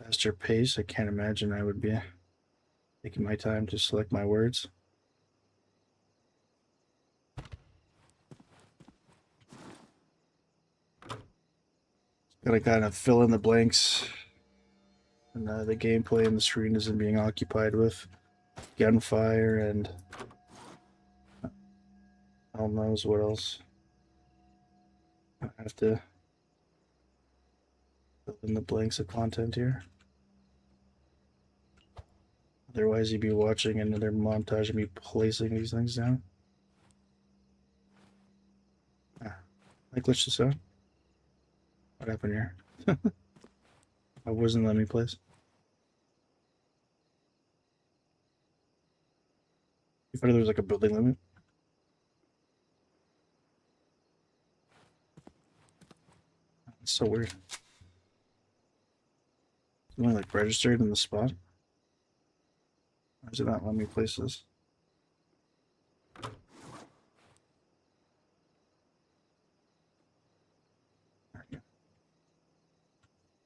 faster pace. I can't imagine I would be taking my time to select my words. Gotta kind of fill in the blanks, and the gameplay and the screen isn't being occupied with gunfire and hell knows what else. I have to fill in the blanks of content here. Otherwise, you'd be watching another montage of me placing these things down. I glitched this out. What happened here? I wasn't letting me place. You thought there was like a building limit? It's so weird. It's only like registered in the spot. Why is it not letting me place this?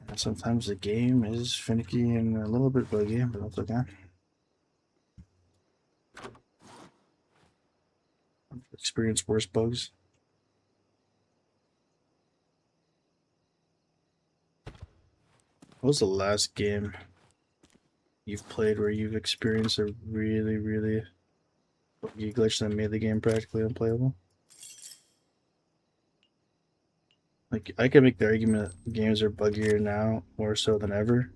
And sometimes the game is finicky and a little bit buggy, but that's okay. I've experienced worse bugs. What was the last game you've played where you've experienced a really, really buggy glitch that made the game practically unplayable? Like, I can make the argument that games are buggier now more so than ever,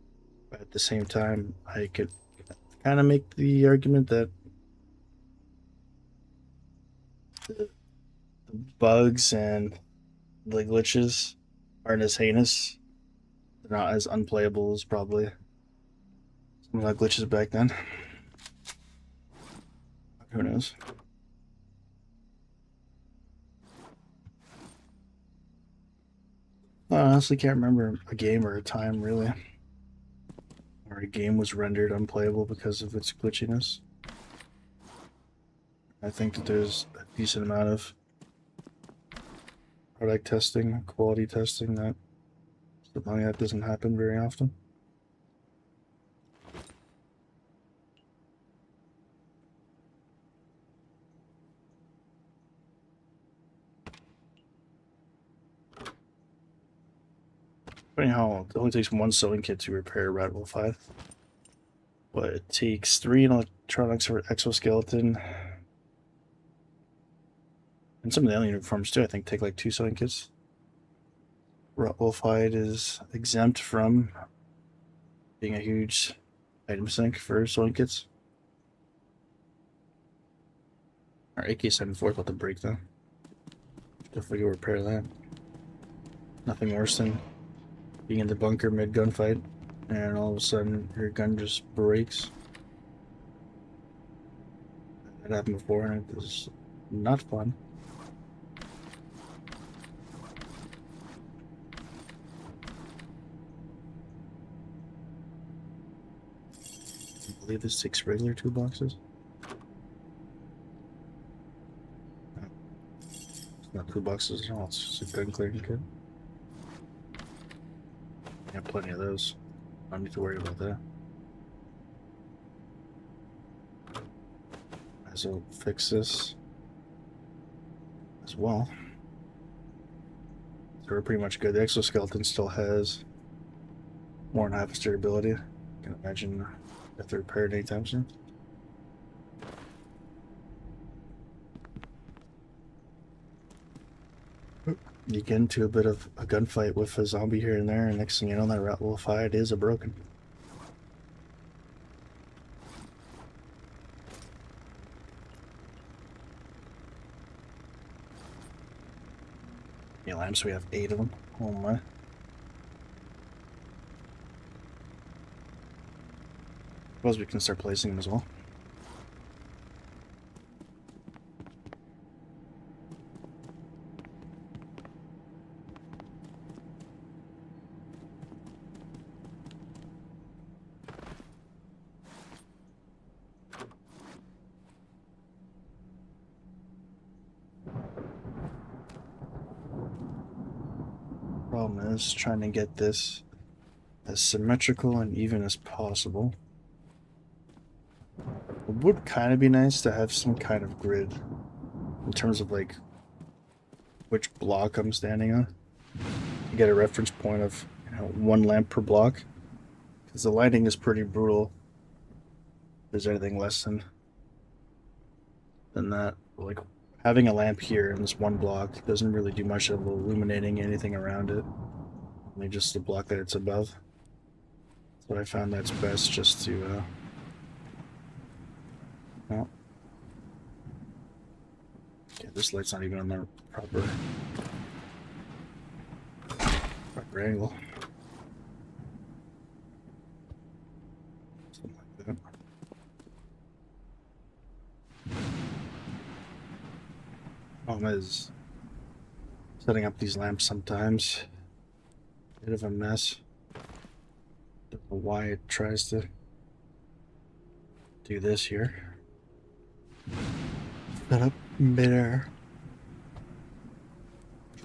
but at the same time, I could kind of make the argument that the bugs and the glitches aren't as heinous. They're not as unplayable as probably some of the glitches back then. Who knows? I honestly can't remember a game or a time really where a game was rendered unplayable because of its glitchiness. I think that there's a decent amount of product testing, quality testing that something like that doesn't happen very often. Funny how it only takes one sewing kit to repair Rat Wolf 5. But it takes 3 electronics for exoskeleton. And some of the alien uniforms too, I think, take like 2 sewing kits. Rat Wolf hide is exempt from being a huge item sink for sewing kits. Our AK-74 is about to break though. Definitely go repair that. Nothing worse than being in the bunker mid gunfight and all of a sudden your gun just breaks. That happened before and it was not fun. I believe this takes regular toolboxes. No. It's not toolboxes at all, it's just a gun clearing kit. I have plenty of those. I don't need to worry about that. Might as well fix this as well. So we're pretty much good. The exoskeleton still has more than half its durability. I can imagine if they're repaired anytime soon. You get into a bit of a gunfight with a zombie here and there, and next thing you know, that Rat Wolf hide is a broken. Yeah, lamps, we have 8 of them. Oh my. Suppose we can start placing them as well. Problem is trying to get this as symmetrical and even as possible. It would kind of be nice to have some kind of grid in terms of like which block I'm standing on. You get a reference point of 1 lamp per block, because the lighting is pretty brutal. If there's anything less than that, like having a lamp here in this 1 block doesn't really do much of illuminating anything around it. Only just the block that it's above. So I found that's best just to well, okay, this light's not even on the proper angle. Something like that. Problem is setting up these lamps sometimes bit of a mess. Don't know why it tries to do this here. Set up midair.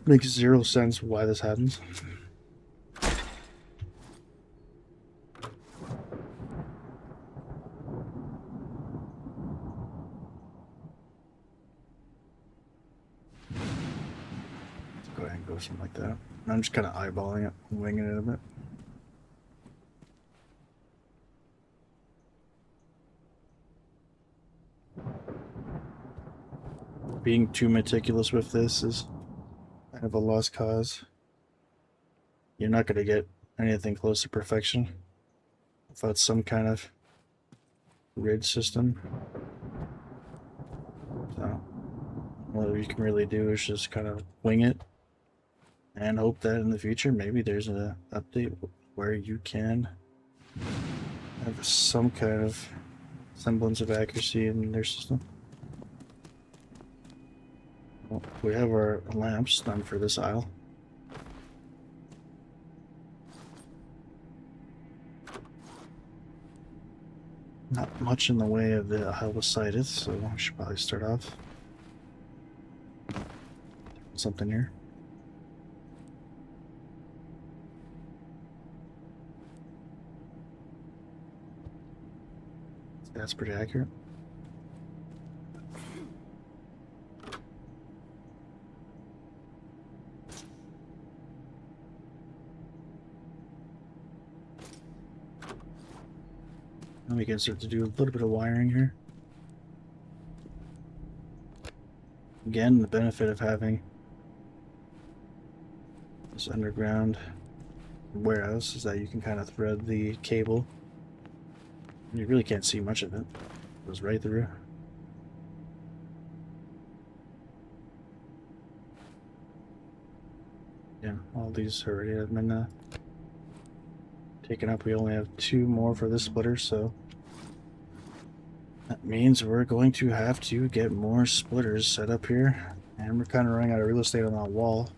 Makes 0 sense why this happens. go something like that. I'm just kind of eyeballing it, winging it a bit. Being too meticulous with this is kind of a lost cause. You're not going to get anything close to perfection without some kind of grid system. So what you can really do is just kind of wing it and hope that in the future maybe there's an update where you can have some kind of semblance of accuracy in their system. Well, we have our lamps done for this aisle. Not much in the way of the aisle beside it, so I should probably start off something here. That's pretty accurate. And we can start to do a little bit of wiring here. Again, the benefit of having this underground warehouse is that you can kind of thread the cable. And you really can't see much of it. It goes right through. Yeah, all these already have been taken up. We only have 2 more for this splitter, so that means we're going to have to get more splitters set up here. And we're kind of running out of real estate on that wall.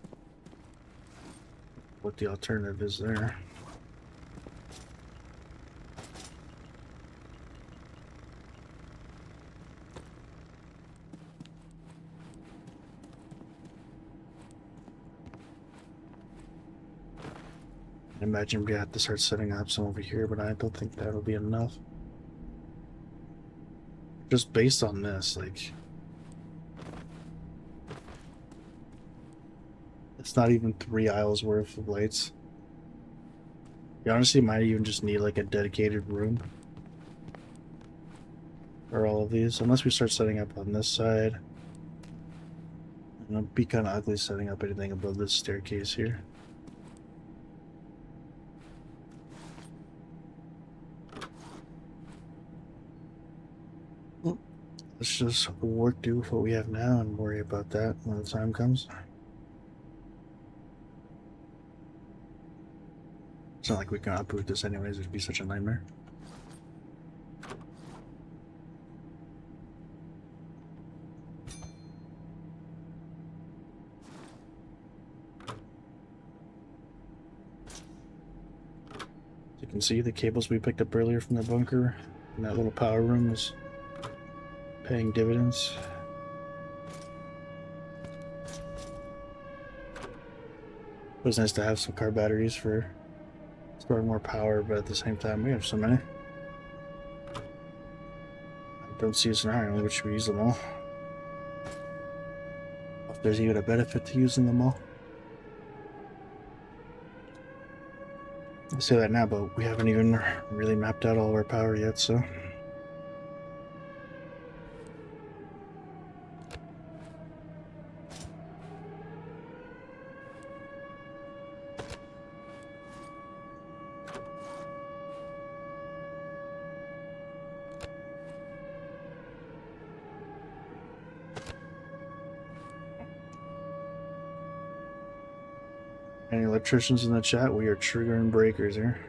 What the alternative is there. I imagine we have to start setting up some over here, but I don't think that'll be enough. Just based on this, like, it's not even 3 aisles worth of lights. You honestly might even just need like a dedicated room for all of these, unless we start setting up on this side. And it'll be kind of ugly setting up anything above this staircase here. Let's just do with what we have now and worry about that when the time comes. It's not like we can uproot this anyways, it'd be such a nightmare. As you can see, the cables we picked up earlier from the bunker in that little power room is paying dividends. It was nice to have some car batteries for storing more power, but at the same time we have so many. I don't see a scenario in which we use them all. If there's even a benefit to using them all. I say that now, but we haven't even really mapped out all of our power yet, so. Any electricians in the chat? We are triggering breakers here.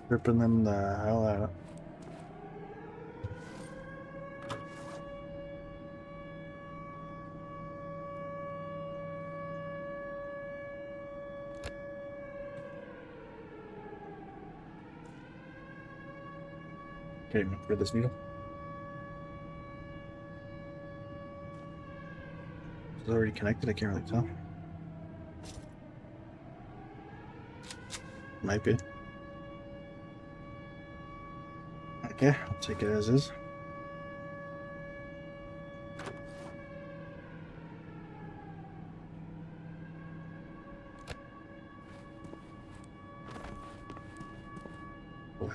Ripping them the hell out. Okay, for this needle. Is it already connected? I can't really tell. Might be. Okay, I'll take it as is.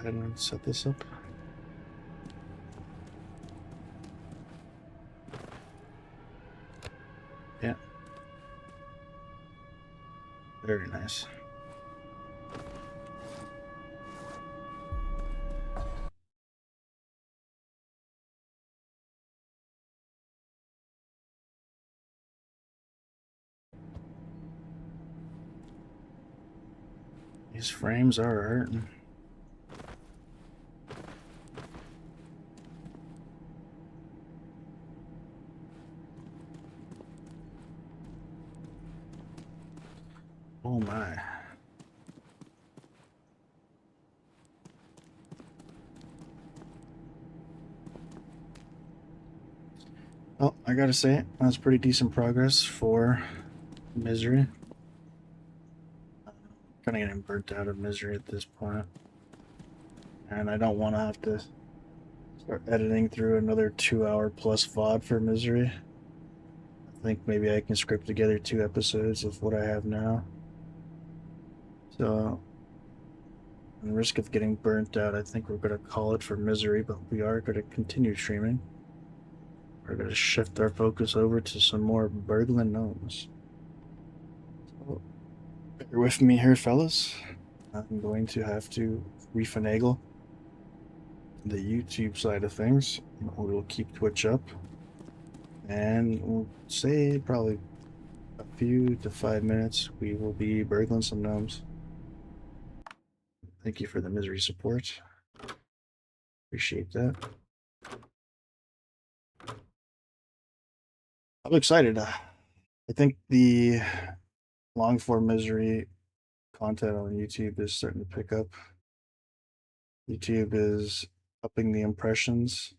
ahead and set this up. Yeah. Very nice. These frames are hurting. Oh my. Well, I gotta say, that's pretty decent progress for Misery. Kind of getting burnt out of Misery at this point. And I don't want to have to start editing through another 2 hour plus VOD for Misery. I think maybe I can script together 2 episodes of what I have now. So, on the risk of getting burnt out, I think we're going to call it for Misery, but we are going to continue streaming. We're going to shift our focus over to some more Berglund gnomes. So, bear with me here, fellas. I'm going to have to refinagle the YouTube side of things. We'll keep Twitch up. And we'll say probably a few to 5 minutes, we will be burgling some gnomes. Thank you for the Misery support. Appreciate that. I'm excited. I think the long form Misery content on YouTube is starting to pick up. YouTube is upping the impressions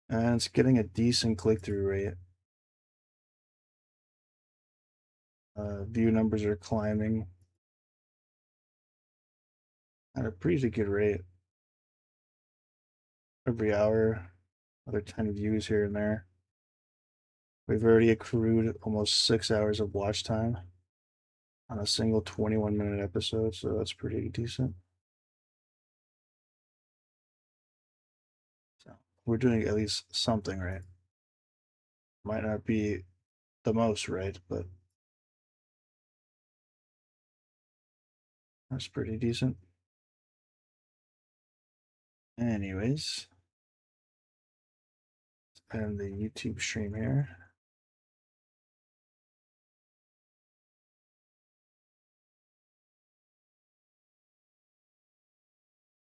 and it's getting a decent click-through rate. View numbers are climbing at a pretty good rate. Every hour, another 10 views here and there. We've already accrued almost 6 hours of watch time on a single 21-minute episode, so that's pretty decent. So we're doing at least something right. Might not be the most right, but that's pretty decent. Anyways, let's end the YouTube stream here.